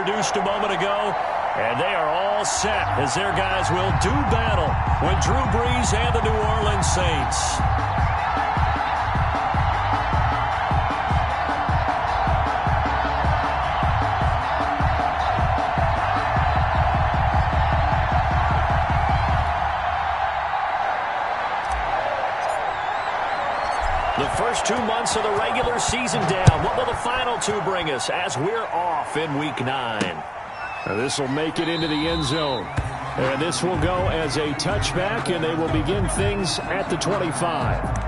introduced a moment ago. And they are all set as their guys will do battle with Drew Brees and the New Orleans Saints. The first 2 months of the regular season down. What will the final 2 bring us as we're off in Week 9? This will make it into the end zone. And this will go as a touchback, and they will begin things at the 25.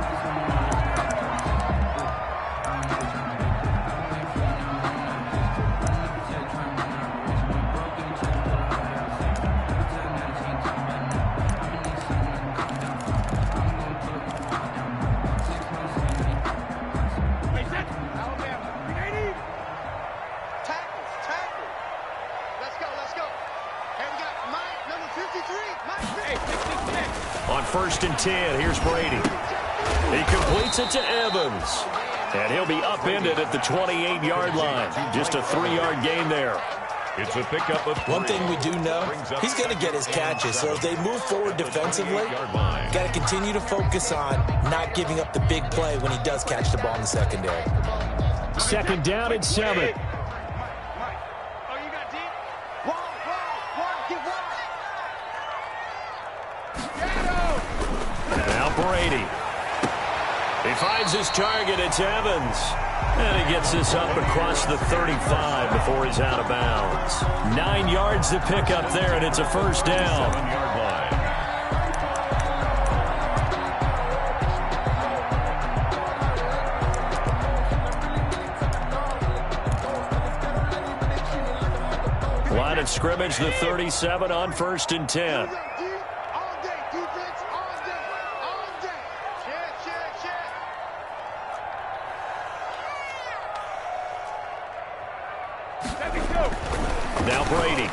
On 1st and 10, here's Brady. He completes it to Evans. And he'll be upended at the 28-yard line. Just a 3-yard gain there. It's a pickup of 3. One thing we do know, he's going to get his catches. So as they move forward defensively, got to continue to focus on not giving up the big play when he does catch the ball in the secondary. 2nd down and 7. Now Brady. He finds his target. It's Evans. And he gets this up across the 35 before he's out of bounds. 9 yards to pick up there, and it's a first down. 7-yard line. Line of scrimmage, the 37 on 1st and 10. Now Brady.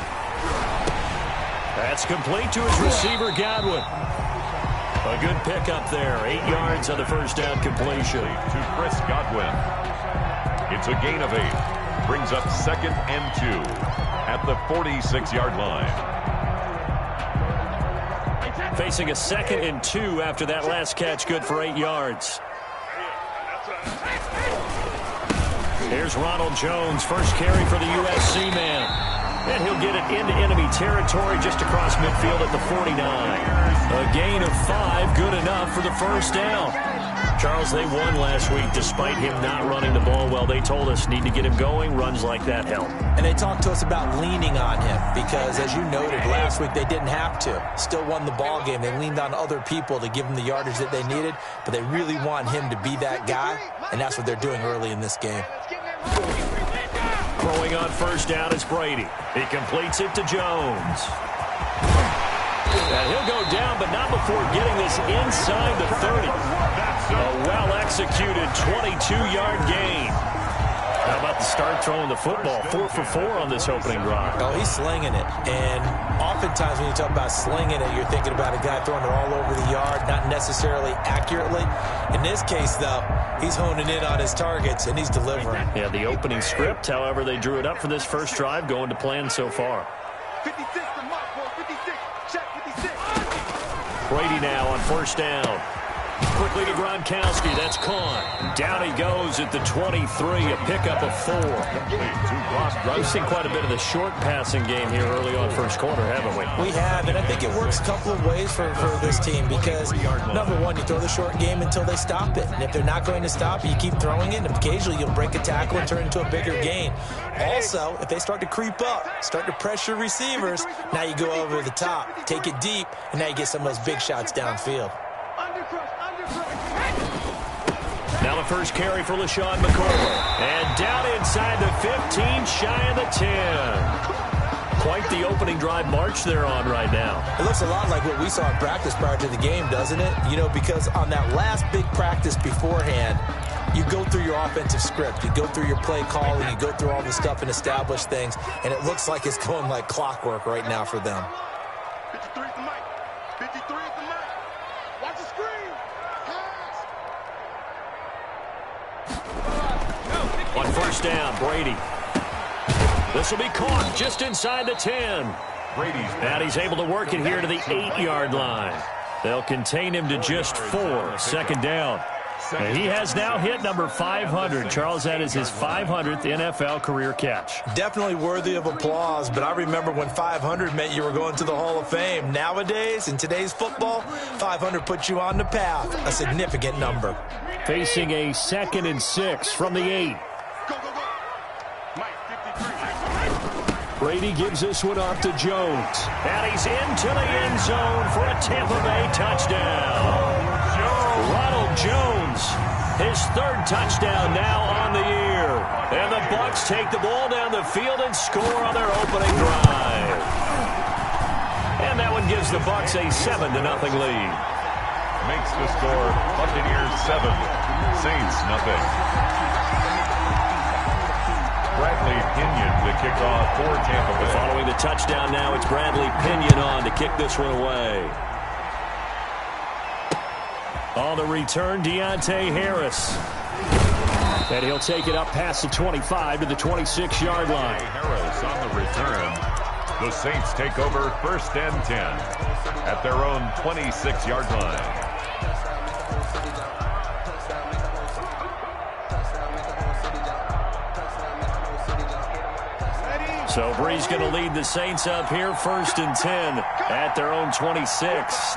That's complete to his receiver, Godwin. A good pickup there. 8 yards on the first down completion. To Chris Godwin. It's a gain of 8. Brings up 2nd and 2 at the 46-yard line. Facing a 2nd and 2 after that last catch, good for 8 yards. Here's Ronald Jones, first carry for the USC man. And he'll get it into enemy territory just across midfield at the 49. A gain of 5, good enough for the first down. Charles, they won last week despite him not running the ball well. They told us need to get him going. Runs like that help. And they talked to us about leaning on him because, as you noted, last week they didn't have to. Still won the ball game. They leaned on other people to give them the yardage that they needed, but they really want him to be that guy, and that's what they're doing early in this game. Throwing on first down is Brady. He completes it to Jones. And he'll go down, but not before getting this inside the 30. A well-executed 22-yard gain. How about the start throwing the football? 4 for 4 on this opening drive. Oh, he's slinging it. And oftentimes when you talk about slinging it, you're thinking about a guy throwing it all over the yard, not necessarily accurately. In this case, though, he's honing in on his targets, and he's delivering. Yeah, the opening script, however, they drew it up for this first drive, going to plan so far. 56 to mark, boy. 56. Check 56. Brady now on first down. Quickly to Gronkowski. That's caught. Down he goes at the 23. A pickup of 4. We've seen quite a bit of the short passing game here early on first quarter, haven't we? We have, and I think it works a couple of ways for this team because, number one, you throw the short game until they stop it. And if they're not going to stop it, you keep throwing it, and occasionally you'll break a tackle and turn it into a bigger gain. Also, if they start to creep up, start to pressure receivers, now you go over the top, take it deep, and now you get some of those big shots downfield. Now the first carry for LaShawn McCoy. And down inside the 15, shy of the 10. Quite the opening drive march they're on right now. It looks a lot like what we saw in practice prior to the game, doesn't it? You know, because on that last big practice beforehand, you go through your offensive script. You go through your play calling. You go through all the stuff and establish things. And it looks like it's going like clockwork right now for them. 53 is the mic. 53 is the mic. Watch the screen. On first down, Brady. This will be caught just inside the 10. And he's able to work it here to the 8-yard line. They'll contain him to just 4. Second down. And he has now hit number 500. Charles, that is his 500th NFL career catch. Definitely worthy of applause, but I remember when 500 meant you were going to the Hall of Fame. Nowadays, in today's football, 500 puts you on the path, a significant number. Facing a 2nd and 6 from the 8. Brady gives this one off to Jones. And he's into the end zone for a Tampa Bay touchdown. Ronald Jones, his 3rd touchdown now on the year. And the Bucs take the ball down the field and score on their opening drive. And that one gives the Bucs a 7-0 lead. Makes the score Buccaneers 7, Saints nothing. Bradley Pinion to kick off for Tampa Bay. Following the touchdown now, it's Bradley Pinion on to kick this one away. On the return, Deontay Harris. And he'll take it up past the 25 to the 26-yard line. Harris on the return. The Saints take over 1st and 10 at their own 26-yard line. So Bree's going to lead the Saints up here 1st and 10 at their own 26.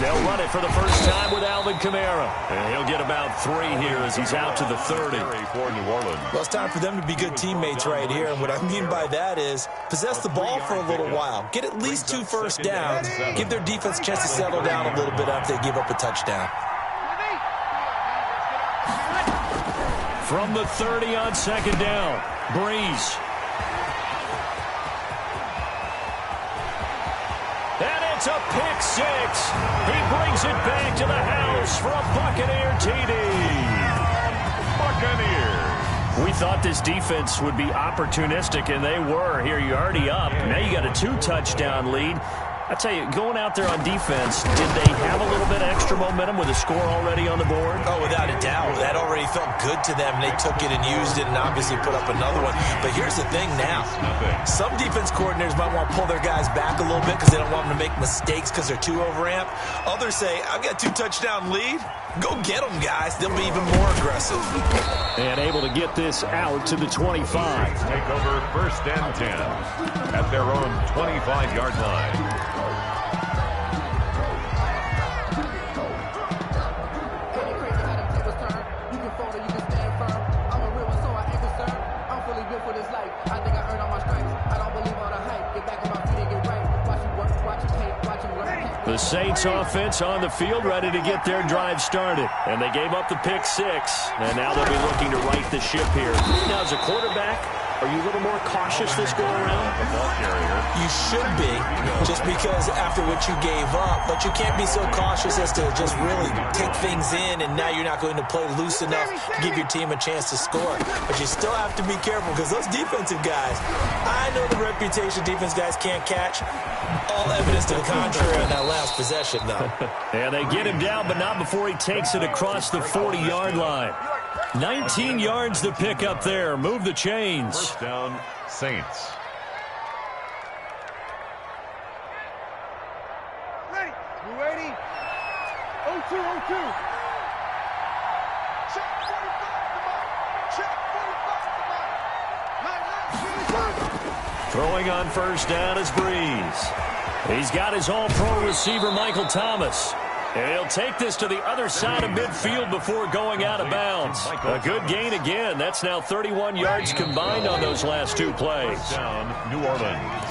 They'll run it for the first time with Alvin Kamara. And he'll get about 3 here as he's out to the 30. For New Orleans. Well, it's time for them to be good teammates right here. And what I mean by that is possess the ball for a little while. Get at least 2 first downs. Give their defense a chance to settle down a little bit after they give up a touchdown. From the 30 on 2nd down, Breeze. And it's a pick 6. He brings it back to the house for a Buccaneer TD. Buccaneers. We thought this defense would be opportunistic, and they were. Here you're already up. Now you got a 2-touchdown lead. I tell you, going out there on defense, did they have a little bit extra momentum with a score already on the board? Oh, without a doubt. That already felt good to them. They took it and used it and obviously put up another one. But here's the thing now. Some defense coordinators might want to pull their guys back a little bit because they don't want them to make mistakes because they're too overamped. Others say, I've got a 2-touchdown lead. Go get them, guys. They'll be even more aggressive. And able to get this out to the 25. Take over 1st and 10 at their own 25-yard line. The Saints offense on the field, ready to get their drive started. And they gave up the pick 6. And now they'll be looking to right the ship here. Now, as a quarterback, are you a little more cautious this go around? You should be, just because after what you gave up. But you can't be so cautious as to just really take things in, and now you're not going to play loose enough to give your team a chance to score. But you still have to be careful because those defensive guys, I know the reputation defense guys can't catch. All evidence to the contrary on that last possession, though. And they get him down, but not before he takes it across the 40-yard line. 19 yards to pick up there. Move the chains. First down, Saints. Ready? You ready? 0-2, 0-2. Check 45 Check 45 Throwing on first down is Breeze. He's got his all-pro receiver, Michael Thomas. And he'll take this to the other side of midfield before going out of bounds. A good gain again. That's now 31 yards combined on those last 2 plays. Down, New Orleans.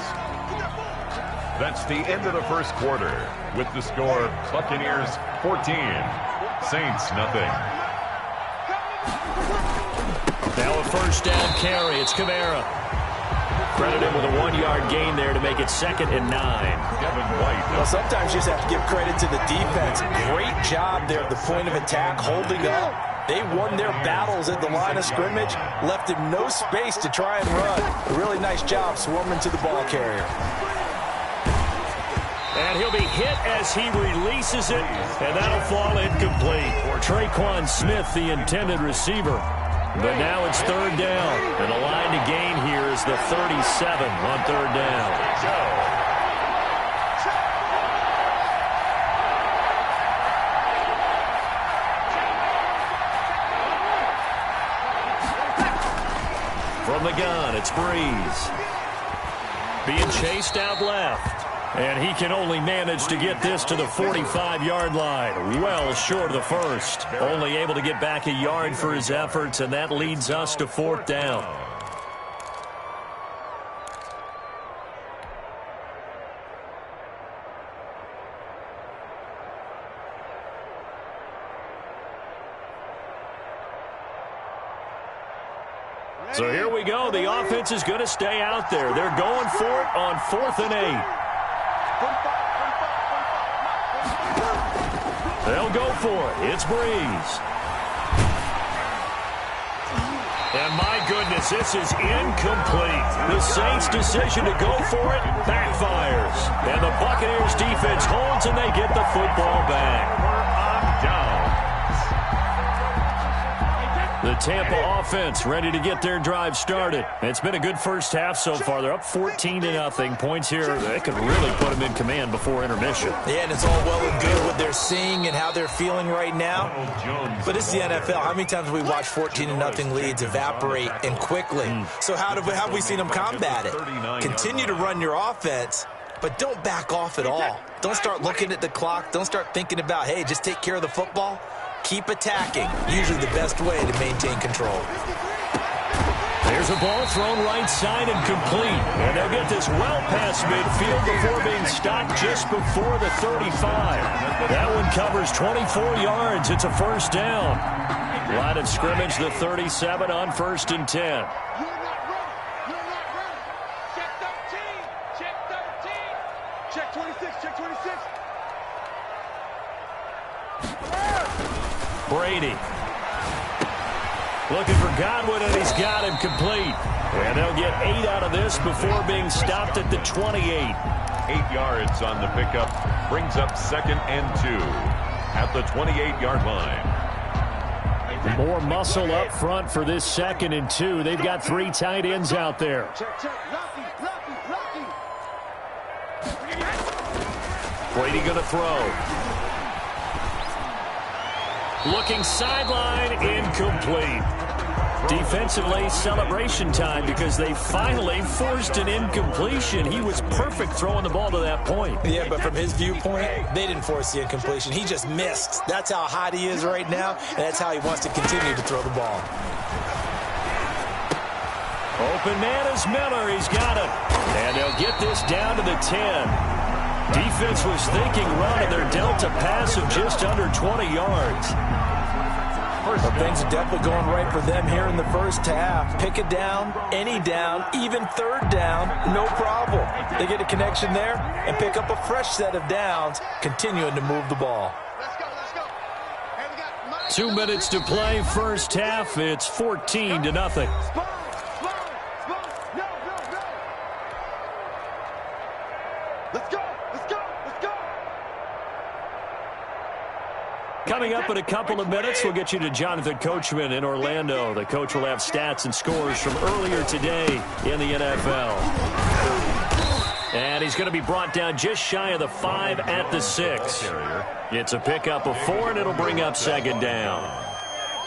That's the end of the first quarter with the score Buccaneers 14, Saints nothing. Now a first down carry. It's Kamara. Credit him with a 1-yard gain there to make it 2nd and 9. Well, sometimes you just have to give credit to the defense. Great job there at the point of attack, holding up. They won their battles at the line of scrimmage, left him no space to try and run. A really nice job swarming to the ball carrier. And he'll be hit as he releases it, and that'll fall incomplete. Traquan Smith, the intended receiver. But now it's third down, and the line to gain here is the 37 on third down. From the gun, it's Breeze. Being chased out left. And he can only manage to get this to the 45-yard line. Well short of the first. Only able to get back a yard for his efforts, and that leads us to fourth down. So here we go. The offense is going to stay out there. They're going for it on 4th and 8. They'll go for it. It's Breeze. And my goodness, this is incomplete. The Saints' decision to go for it backfires. And the Buccaneers' defense holds, and they get the football back. Down. The Tampa offense ready to get their drive started. It's been a good first half so far. They're up 14-0. Points here, they could really put them in command before intermission. Yeah, and it's all well and good what they're seeing and how they're feeling right now. But it's the NFL. How many times have we watched 14-0 leads evaporate and quickly? So how have we seen them combat it? Continue to run your offense, but don't back off at all. Don't start looking at the clock. Don't start thinking about, hey, just take care of the football. Keep attacking. Usually the best way to maintain control. There's a ball thrown right side and complete. And they'll get this well past midfield before being stopped just before the 35. That one covers 24 yards. It's a first down. Line of scrimmage, the 37 on 1st and 10. You're not ready. You're not ready. Check 13. Check 13. Check 26. Check 26. Brady. Looking for Godwin, and he's got him complete. And they'll get 8 out of this before being stopped at the 28. 8 yards on the pickup. Brings up 2nd and 2 at the 28-yard line. More muscle up front for this 2nd and 2. They've got 3 tight ends out there. Check, check. Rocky. Brady going to throw. Looking sideline, incomplete. Defensively, celebration time because they finally forced an incompletion. He was perfect throwing the ball to that point. Yeah, but from his viewpoint, they didn't force the incompletion. He just missed. That's how hot he is right now, and that's how he wants to continue to throw the ball. Open man is Miller. He's got it. And they'll get this down to the 10. Defense was thinking run, and they're dealt a pass of just under 20 yards. But things are definitely going right for them here in the first half. Pick it down, any down, even third down, no problem. They get a connection there and pick up a fresh set of downs, continuing to move the ball. Let's go. Hey, we got 2 minutes to play first half. It's 14-0. Spawn. No. Let's go. Coming up in a couple of minutes, we'll get you to Jonathan Coachman in Orlando. The coach will have stats and scores from earlier today in the NFL. And he's going to be brought down just shy of the 5 at the 6. It's a pickup of 4, and it'll bring up 2nd down.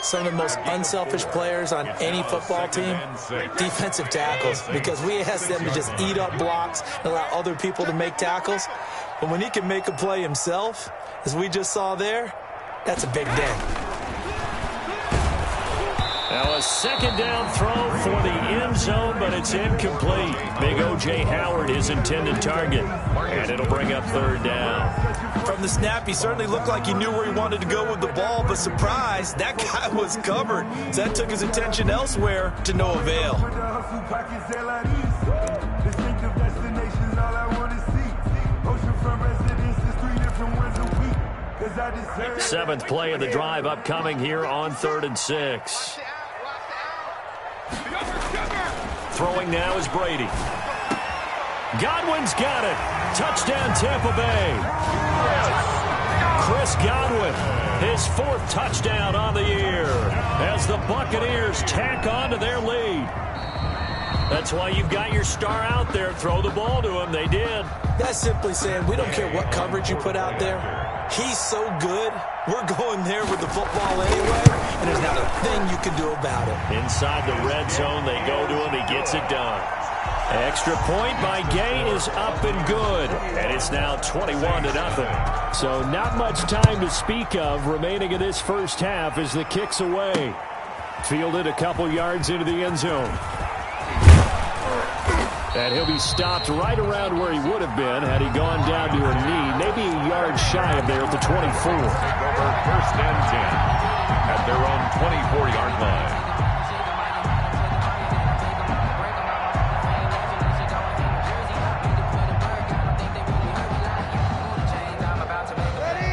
Some of the most unselfish players on any football team, defensive tackles, because we ask them to just eat up blocks and allow other people to make tackles. But when he can make a play himself, as we just saw there, that's a big day. Now a 2nd down throw for the end zone, but it's incomplete. Big O.J. Howard, his intended target. And it'll bring up 3rd down. From the snap, he certainly looked like he knew where he wanted to go with the ball, but surprise, that guy was covered. So that took his attention elsewhere to no avail. 7th play of the drive upcoming here on 3rd and 6. Throwing now is Brady. Godwin's got it. Touchdown, Tampa Bay. Chris Godwin, his 4th touchdown on the year as the Buccaneers tack on to their lead. That's why you've got your star out there. Throw the ball to him. They did. That's simply saying we don't care what coverage you put out there. He's so good, we're going there with the football anyway, and there's not a thing you can do about it. Inside the red zone, they go to him. He gets it done. Extra point by Gay is up and good, and it's now 21-0. So not much time to speak of remaining in this first half as the kick's away. Fielded a couple yards into the end zone. And he'll be stopped right around where he would have been had he gone down to a knee, maybe a yard shy of there at the 24. Take over 1st and 10 at their own 24-yard line.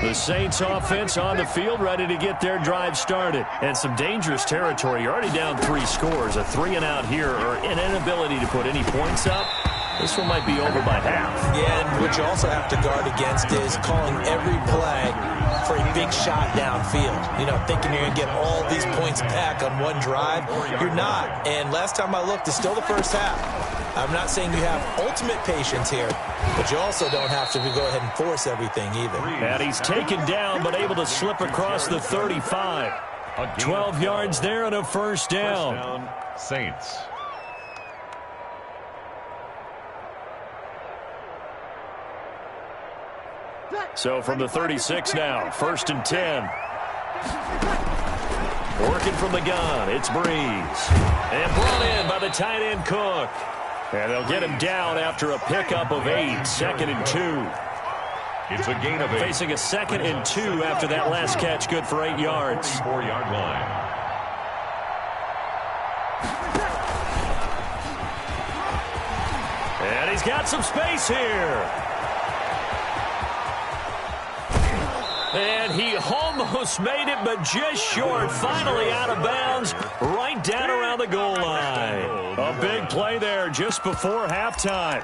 The Saints offense on the field, ready to get their drive started. And some dangerous territory. You're already down 3 scores. A 3-and-out here, or an inability to put any points up. This one might be over by half. Yeah, and what you also have to guard against is calling every play for a big shot downfield. You know, thinking you're going to get all these points back on one drive. You're not. And last time I looked, it's still the first half. I'm not saying you have ultimate patience here, but you also don't have to go ahead and force everything either. And he's taken down, but able to slip across the 35. 12 yards there and a first down. First down, Saints. So from the 36 now, 1st and 10. Working from the gun, it's Breeze. And brought in by the tight end Cook. And they'll get him down after a pickup of 8, 2nd and 2. It's a gain of 8. Facing a 2nd and 2 after that last catch, good for 8 yards. 4-yard line. And he's got some space here. And he almost made it, but just short. Finally out of bounds, right down around the goal line. A big play there just before halftime.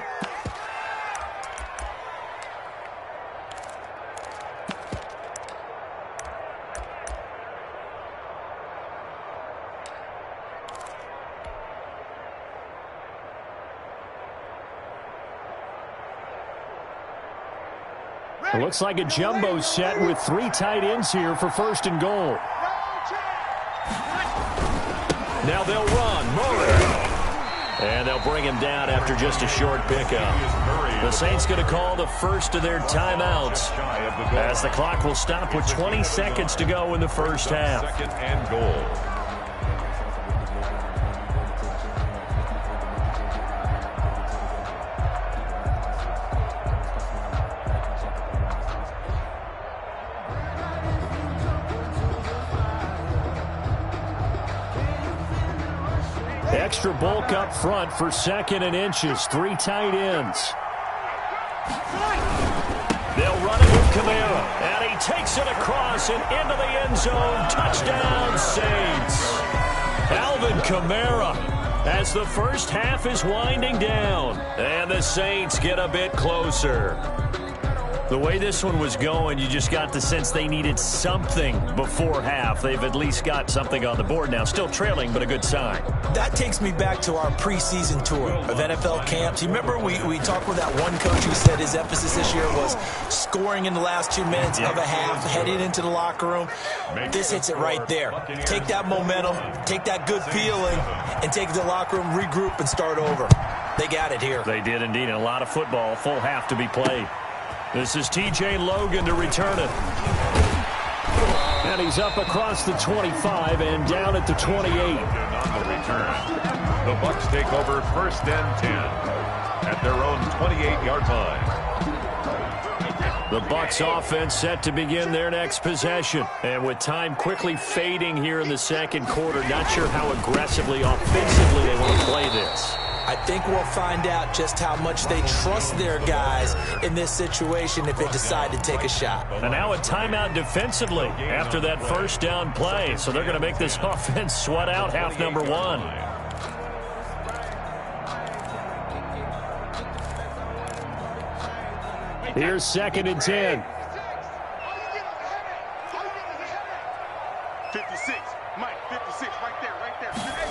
It looks like a jumbo set with 3 tight ends here for 1st and goal. Now they'll run. Murray. And they'll bring him down after just a short pickup. The Saints going to call the first of their timeouts as the clock will stop with 20 seconds to go in the first half. 2nd and goal. Extra bulk up front for 2nd and inches. 3 tight ends. They'll run it with Kamara. And he takes it across and into the end zone. Touchdown, Saints. Alvin Kamara as the first half is winding down. And the Saints get a bit closer. The way this one was going, you just got the sense they needed something before half. They've at least got something on the board now. Still trailing, but a good sign. That takes me back to our preseason tour of NFL camps. You remember we talked with that one coach who said his emphasis this year was scoring in the last 2 minutes of a half, heading into the locker room. This hits it right there. Take that momentum, take that good feeling, and take the locker room, regroup, and start over. They got it here. They did indeed. A lot of football, full half to be played. This is T.J. Logan to return it. And he's up across the 25 and down at the 28. On the return, the Bucs take over 1st and 10 at their own 28-yard line. The Bucs offense set to begin their next possession. And with time quickly fading here in the 2nd quarter, not sure how aggressively, offensively they want to play this. I think we'll find out just how much they trust their guys in this situation if they decide to take a shot. And now a timeout defensively after that first down play. So they're going to make this offense sweat out half number 1. Here's 2nd and 10. 56, Mike, 56, right there.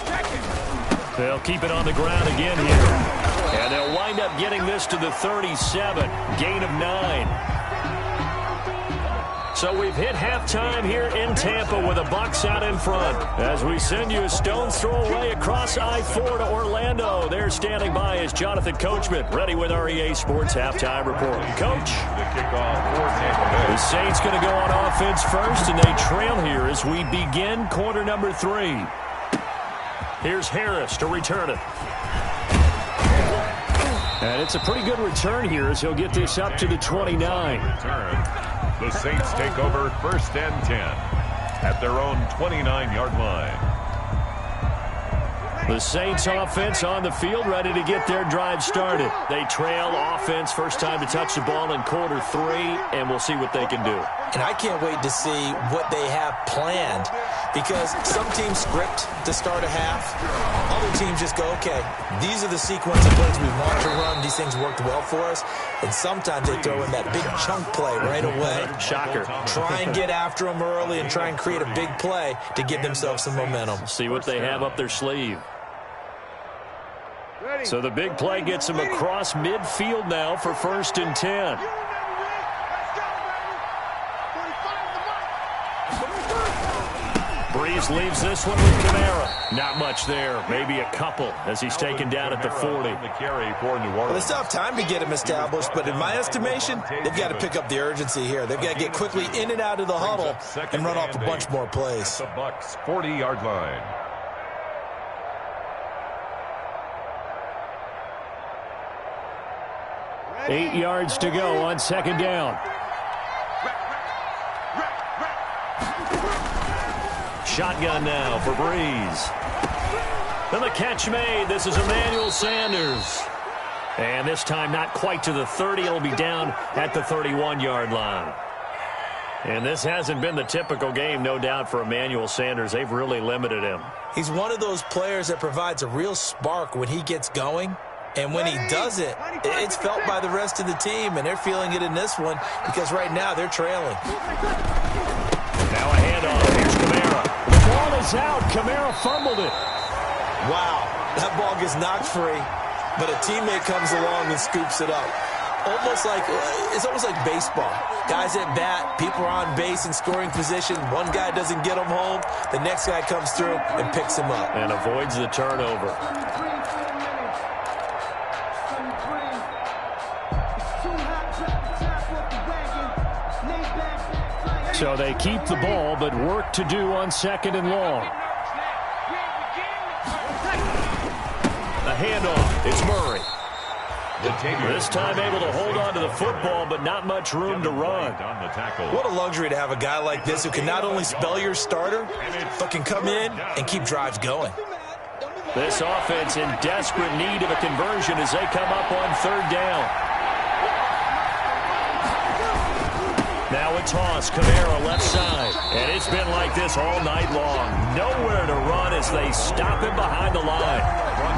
Check it. They'll keep it on the ground again here. And they'll wind up getting this to the 37. Gain of 9. So we've hit halftime here in Tampa with the Bucs out in front. As we send you a stone's throw away across I-4 to Orlando. There standing by is Jonathan Coachman, ready with our EA Sports Halftime Report. Coach. The kickoff for Tampa Bay. The Saints going to go on offense first, and they trail here as we begin quarter number 3. Here's Harris to return it. And it's a pretty good return here as he'll get this up to the 29. The Saints take over 1st and 10 at their own 29-yard line. The Saints offense on the field, ready to get their drive started. They trail offense, first time to touch the ball in quarter 3, and we'll see what they can do. And I can't wait to see what they have planned, because some teams script to start a half. Other teams just go, okay, these are the sequence of plays we want to run. These things worked well for us. And sometimes they throw in that big chunk play right away. Shocker. Try and get after them early and try and create a big play to give themselves some momentum. See what they have up their sleeve. So the big play gets them across midfield now for 1st and 10. Breeze leaves this one with Kamara. Not much there. Maybe a couple as he's taken down at the 40. The carry for New Orleans. Well, they still have time to get him established, but in my estimation, they've got to pick up the urgency here. They've got to get quickly in and out of the huddle and run off a bunch more plays. The Bucs 40-yard line. Eight yards to go on 2nd down. Shotgun now for Breeze. And the catch made. This is Emmanuel Sanders. And this time not quite to the 30. It'll be down at the 31-yard line. And this hasn't been the typical game, no doubt, for Emmanuel Sanders. They've really limited him. He's one of those players that provides a real spark when he gets going. And when he does it, it's felt by the rest of the team, and they're feeling it in this one because right now they're trailing. Now a handoff. Here's Kamara. The ball is out. Kamara fumbled it. Wow, that ball gets knocked free, but a teammate comes along and scoops it up. It's almost like baseball. Guys at bat, people are on base in scoring position. One guy doesn't get him home. The next guy comes through and picks him up. And avoids the turnover. So they keep the ball, but work to do on 2nd and long. A handoff. It's Murray. This time able to hold on to the football, but not much room to run. What a luxury to have a guy like this who can not only spell your starter, but can come in and keep drives going. This offense in desperate need of a conversion as they come up on 3rd down. Now a toss, Kamara left side. And it's been like this all night long. Nowhere to run as they stop him behind the line.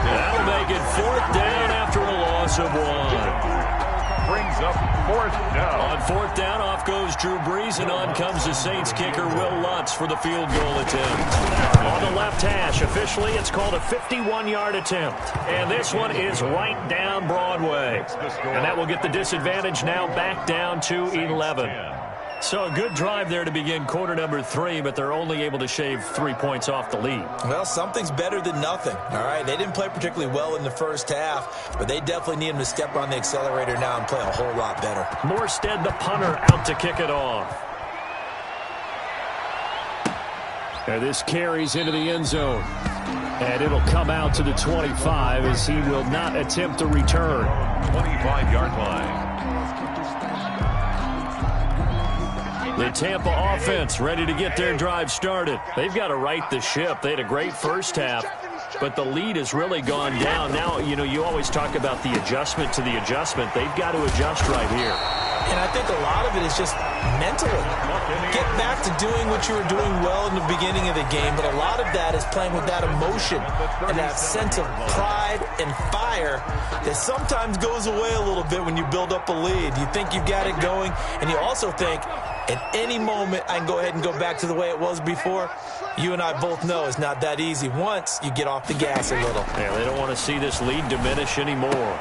That'll make it 4th down after a loss of 1. Brings up 4th down. On 4th down, off goes Drew Brees, and on comes the Saints kicker, Will Lutz, for the field goal attempt. On the left hash, officially, it's called a 51-yard attempt. And this one is right down Broadway. And that will get the disadvantage now back down to 11. So a good drive there to begin quarter number 3, but they're only able to shave 3 points off the lead. Well, something's better than nothing, all right? They didn't play particularly well in the first half, but they definitely need them to step on the accelerator now and play a whole lot better. Morstead, the punter, out to kick it off. And this carries into the end zone. And it'll come out to the 25 as he will not attempt to return. 25-yard line. The Tampa offense ready to get their drive started. They've got to right the ship. They had a great first half, but the lead has really gone down. Now, you always talk about the adjustment to the adjustment. They've got to adjust right here. And I think a lot of it is just mentally. Get back to doing what you were doing well in the beginning of the game, but a lot of that is playing with that emotion and that sense of pride and fire that sometimes goes away a little bit when you build up a lead. You think you've got it going, and you also think at any moment I can go ahead and go back to the way it was before. You and I both know it's not that easy once you get off the gas a little. Yeah, they don't want to see this lead diminish anymore.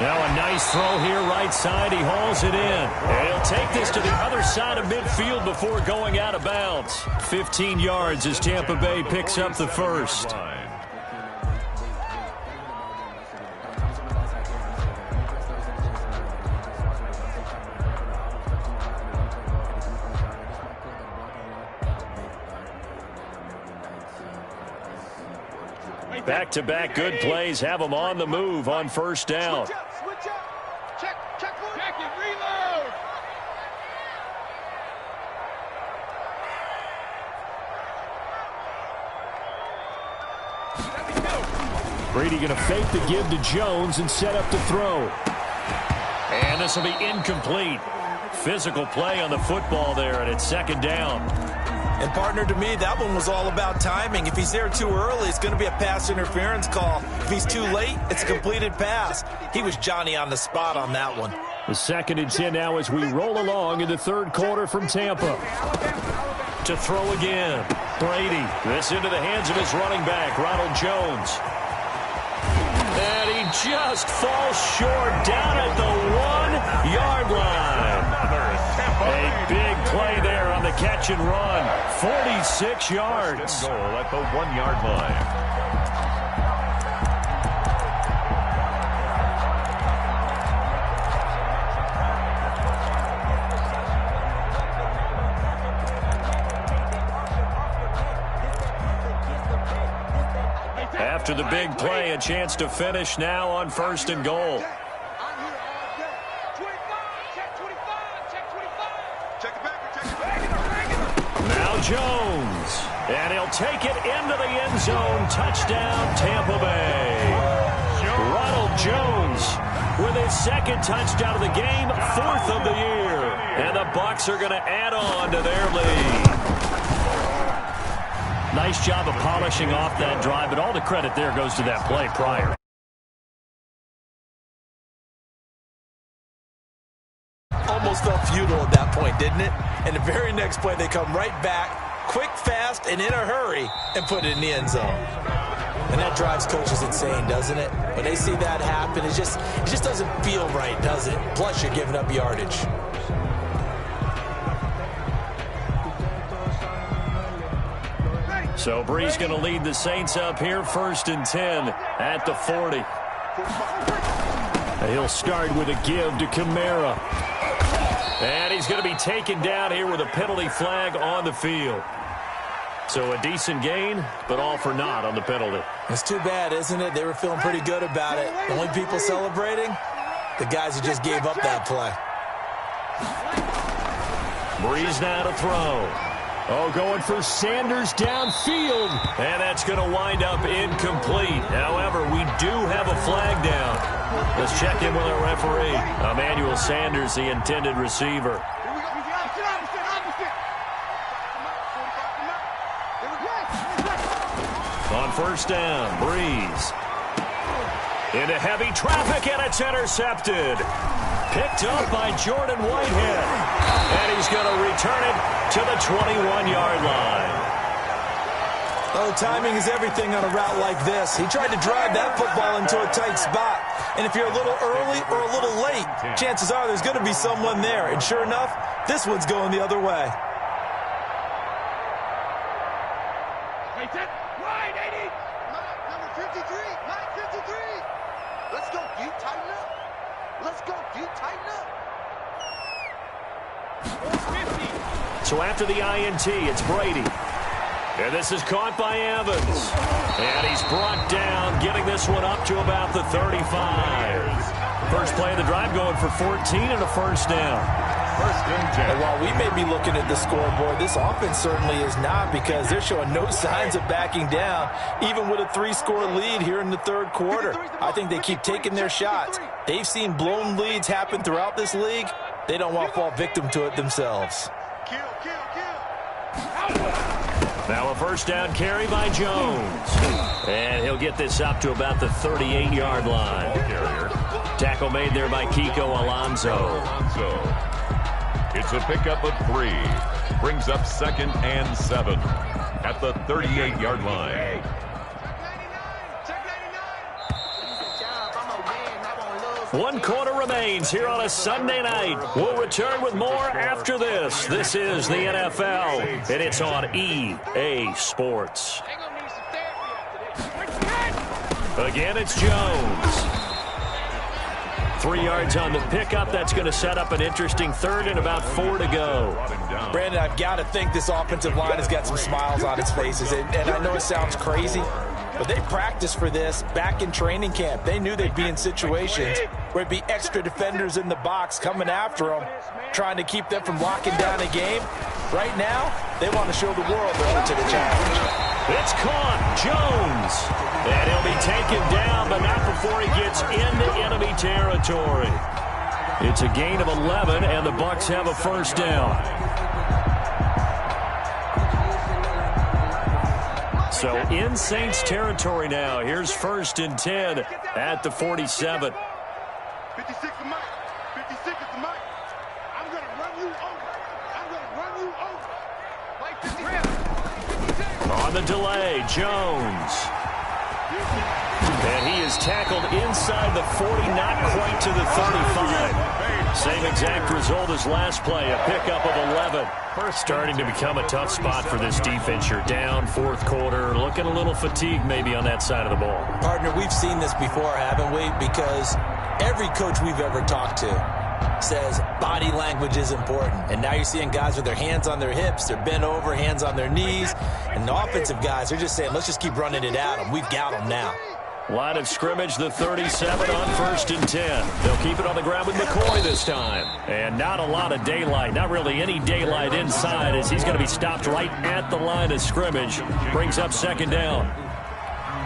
Now a nice throw here right side. He hauls it in. And he'll take this to the other side of midfield before going out of bounds. 15 yards as Tampa Bay picks up the first. Back-to-back good plays have them on the move on first down. Switch up. Check it, reload. Brady going to fake the give to Jones and set up to throw. And this will be incomplete. Physical play on the football there, and it's second down. And, partner, to me, that one was all about timing. If he's there too early, it's going to be a pass interference call. If he's too late, it's a completed pass. He was Johnny on the spot on that one. The 2nd and 10 now as we roll along in the third quarter from Tampa. To throw again. Brady. This into the hands of his running back, Ronald Jones. And he just falls short down at the 1-yard line. A big play there on the catch and run. 46 yards. Goal at the 1-yard line. After the big play, a chance to finish now on first and goal. Now Jones, and he'll take it into the end zone. Touchdown, Tampa Bay. Ronald Jones with his 2nd touchdown of the game, 4th of the year. And the Bucs are going to add on to their lead. Nice job of polishing off that drive, but all the credit there goes to that play prior. Almost felt futile at that point, didn't it? And the very next play, they come right back, quick, fast, and in a hurry, and put it in the end zone. And that drives coaches insane, doesn't it? When they see that happen, it just doesn't feel right, does it? Plus, you're giving up yardage. So Brees going to lead the Saints up here, 1st and 10 at the 40. He'll start with a give to Kamara. And he's going to be taken down here with a penalty flag on the field. So a decent gain, but all for naught on the penalty. It's too bad, isn't it? They were feeling pretty good about it. The only people celebrating, the guys who just gave up that play. Brees now to throw. Oh, going for Sanders downfield. And that's going to wind up incomplete. However, we do have a flag down. Let's check in with our referee. Emmanuel Sanders, the intended receiver. On first down, Brees. Into heavy traffic, and it's intercepted. Picked up by Jordan Whitehead. And he's going to return it to the 21-yard line. Oh, timing is everything on a route like this. He tried to drive that football into a tight spot. And if you're a little early or a little late, chances are there's going to be someone there. And sure enough, this one's going the other way. Right, 80. Number 53. 953. Let's go, dude. Tighten up. Let's go, dude. Tighten up. 50. So after the INT, it's Brady. And this is caught by Evans. And he's brought down, getting this one up to about the 35. First play of the drive going for 14 and a first down. First and 10. And while we may be looking at the scoreboard, this offense certainly is not, because they're showing no signs of backing down, even with a 3-score lead here in the third quarter. I think they keep taking their shots. They've seen blown leads happen throughout this league. They don't want to fall victim to it themselves. Kill, kill, kill. Now a first down carry by Jones. And he'll get this up to about the 38-yard line. Tackle made there by Kiko Alonso. It's a pickup of 3. Brings up 2nd and 7 at the 38-yard line. One quarter remains here on a Sunday night. We'll return with more after this. This is the NFL, and it's on EA Sports. Again, it's Jones. 3 yards on the pickup. That's going to set up an interesting third and about 4 to go. Brandon, I've got to think this offensive line has got some smiles on its faces. And I know it sounds crazy, but they practiced for this back in training camp. They knew they'd be in situations where it'd be extra defenders in the box coming after them, trying to keep them from locking down a game. Right now, they want to show the world they're up to the challenge. It's caught. Jones. And he'll be taken down, but not before he gets into enemy territory. It's a gain of 11, and the Bucs have a first down. So in Saints territory now. Here's 1st and 10 at the 47. 56 to Mike. 56 is the Mike. I'm going to run you over. I'm going to run you over. Mike 56. On the delay, Jones. And he is tackled inside the 40, not quite to the 35. Same exact result as last play, a pickup of 11. Starting to become a tough spot for this defense. You're down 4th quarter, looking a little fatigued maybe on that side of the ball. Partner, we've seen this before, haven't we? Because every coach we've ever talked to says body language is important. And now you're seeing guys with their hands on their hips, they're bent over, hands on their knees. And the offensive guys are just saying, let's just keep running it at them. We've got them now. Line of scrimmage, the 37 on 1st and 10. They'll keep it on the ground with McCoy this time. And not a lot of daylight, not really any daylight inside, as he's going to be stopped right at the line of scrimmage. Brings up 2nd down.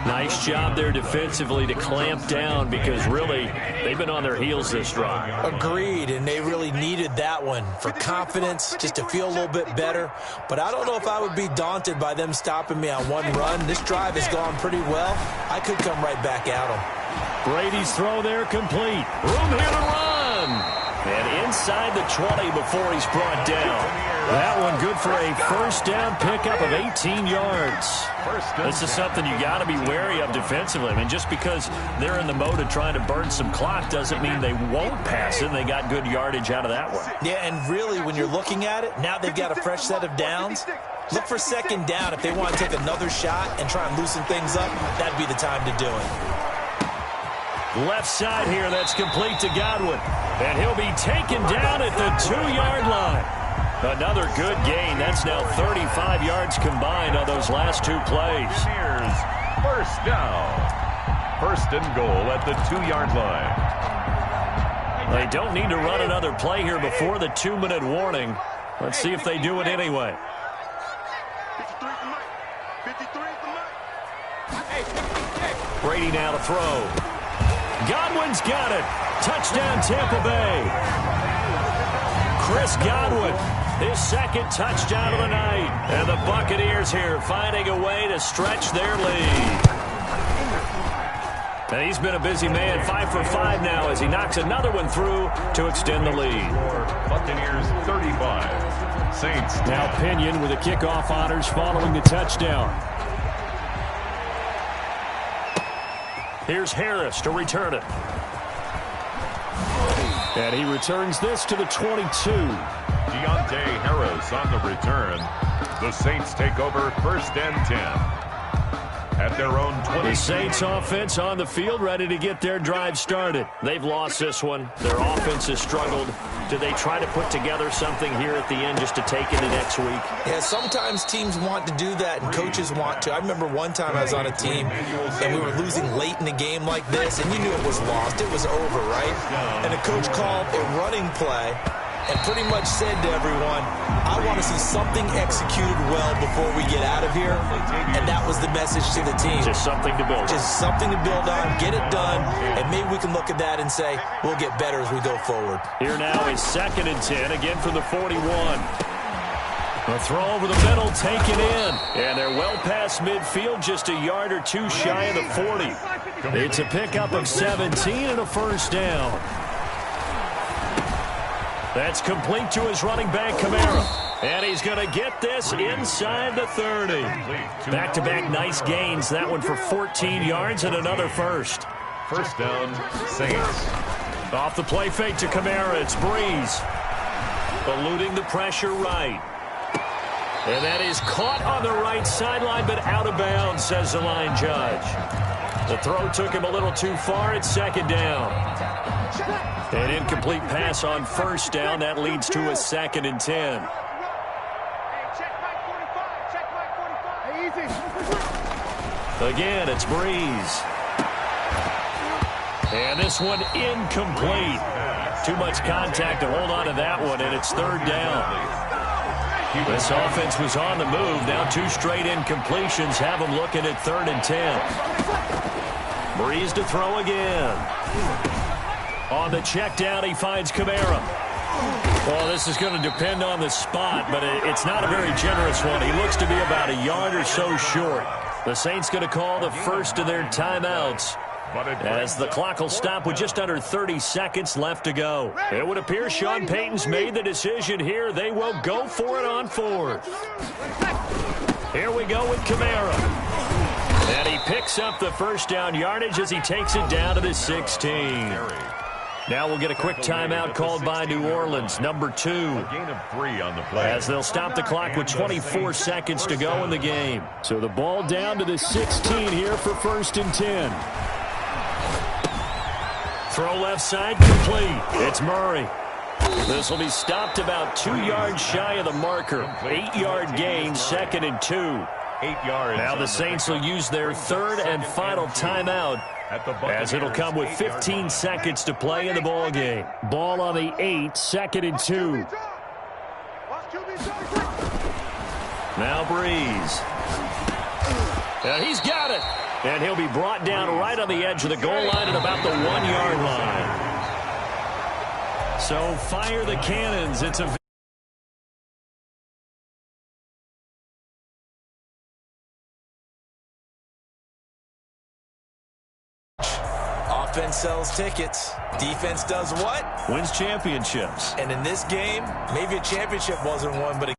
Nice job there defensively to clamp down, because really they've been on their heels this drive. Agreed, and they really needed that one for confidence, just to feel a little bit better. But I don't know if I would be daunted by them stopping me on one run. This drive has gone pretty well. I could come right back at them. Brady's throw there complete. Room here to run. And inside the 20 before he's brought down. That one good for a first down pickup of 18 yards. This is something you got to be wary of defensively. I mean, just because they're in the mode of trying to burn some clock doesn't mean they won't pass it. And they got good yardage out of that one. Yeah, and really, when you're looking at it, now they've got a fresh set of downs. Look for 2nd down. If they want to take another shot and try and loosen things up, that'd be the time to do it. Left side here, that's complete to Godwin. And he'll be taken down at the 2-yard line. Another good gain. That's now 35 yards combined on those last 2 plays. Here's first down. 1st and goal at the 2-yard line. They don't need to run another play here before the 2-minute warning. Let's see if they do it anyway. 53 is the Mike. 53 is the Mike. Brady now to throw. Godwin's got it. Touchdown, Tampa Bay. Chris Godwin, his 2nd touchdown of the night. And the Buccaneers here finding a way to stretch their lead. And he's been a busy man, 5 for 5 now as he knocks another one through to extend the lead. Buccaneers 35. Saints now Pinion with the kickoff honors following the touchdown. Here's Harris to return it. And he returns this to the 22. Deontay Harris on the return. The Saints take over 1st and 10. At their own 20. The Saints offense on the field, ready to get their drive started. They've lost this one. Their offense has struggled. Do they try to put together something here at the end just to take into next week? Yeah, sometimes teams want to do that and coaches want to. I remember one time I was on a team and we were losing late in a game like this, and you knew it was lost. It was over, right? And the coach called a running play and pretty much said to everyone, I want to see something executed well before we get out of here. And that was the message to the team. Just something to build on. Just something to build on, get it done, and maybe we can look at that and say, we'll get better as we go forward. Here now is 2nd and 10, again from the 41. A throw over the middle, taken in. And they're well past midfield, just a yard or two shy of the 40. It's a pickup of 17 and a first down. That's complete to his running back, Kamara. And he's going to get this inside the 30. Back-to-back nice gains. That one for 14 yards and another first. First down, Saints. Off the play fake to Kamara, it's Breeze. Eluding the pressure right. And that is caught on the right sideline, but out of bounds, says the line judge. The throw took him a little too far. It's 2nd down. An incomplete pass on first down. That leads to a 2nd and 10. Again, it's Breeze. And this one incomplete. Too much contact to hold on to that one, and it's 3rd down. This offense was on the move. Now 2 straight incompletions have them looking at 3rd and 10. Breeze to throw again. On the check down, he finds Kamara. Well, this is going to depend on the spot, but it's not a very generous one. He looks to be about a yard or so short. The Saints going to call the first of their timeouts, as the clock will stop with just under 30 seconds left to go. It would appear Sean Payton's made the decision here. They will go for it on 4th. Here we go with Kamara. And he picks up the first down yardage as he takes it down to the 16. Now we'll get a quick timeout called by New Orleans, number 2. A gain of 3 on the play. As they'll stop the clock with 24 seconds to go in the game. So the ball down to the 16 here for 1st and 10. Throw left side, complete. It's Murray. This will be stopped about 2 yards shy of the marker. 8-yard gain, 2nd and 2. 8 yards. Now the Saints will use their 3rd and final timeout, as it'll come with 15 seconds to play in the ball game. Ball on the 8, 2nd and 2. Now Breeze. And he's got it. And he'll be brought down right on the edge of the goal line at about the 1-yard line. So fire the cannons. It's a Offense sells tickets. Defense does what? Wins championships. And in this game, maybe a championship wasn't won, but